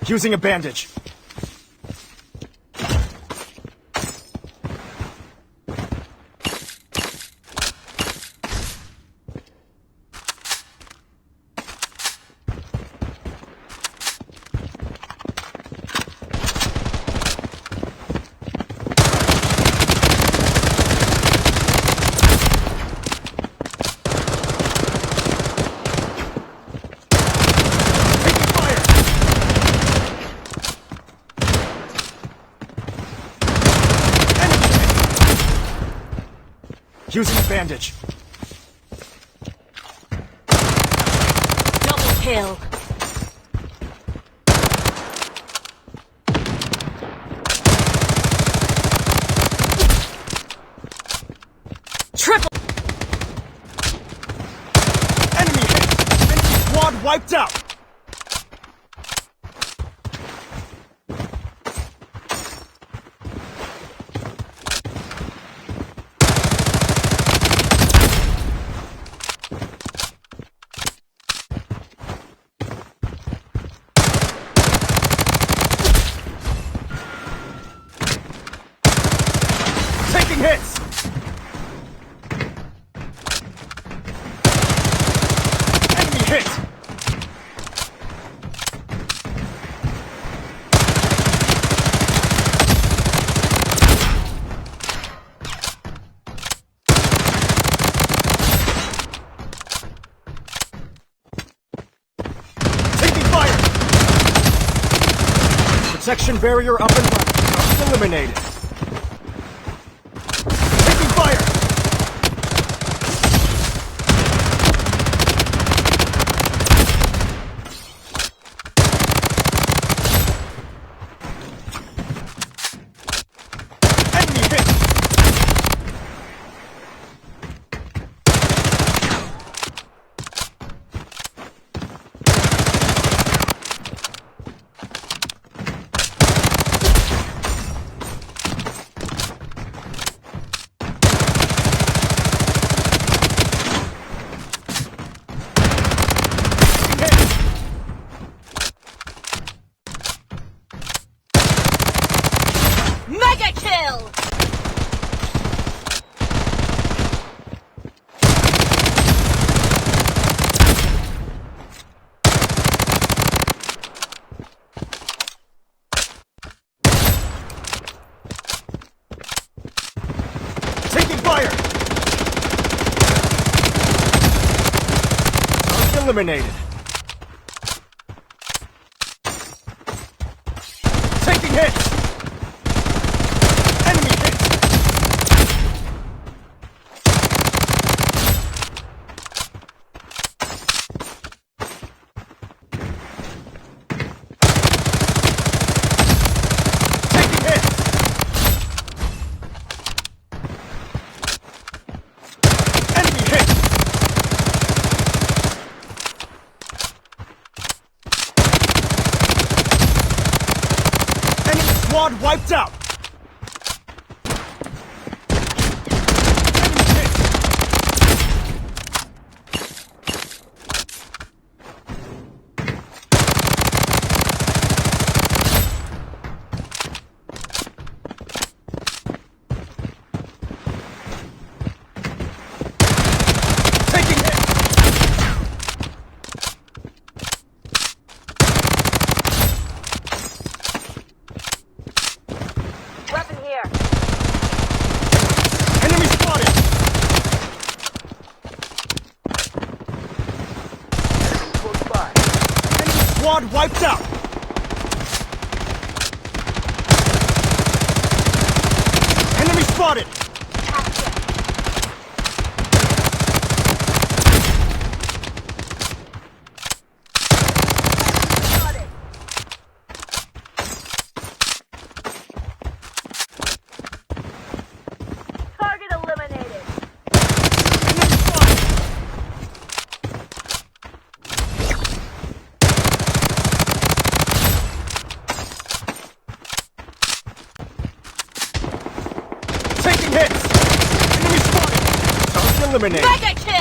Using a bandage. Using a bandage. Double kill. Triple. Enemy hit! Enemy squad wiped out! Taking hits! Enemy hit! Taking fire! Protection barrier up and running. Target eliminated. Taking fire! Enemy hit! Mega kill. Taking fire! Target eliminated. Taking hits! Enemy hit! Taking hits! Enemy hit! Enemy squad wiped out! Enemy hit! Taking hit! Weapon here. Enemy spotted! Enemy squad wiped out! Enemy spotted! Target eliminated. Enemy spotted! Taking hits! Enemy spotted! Target eliminated! Mega kill.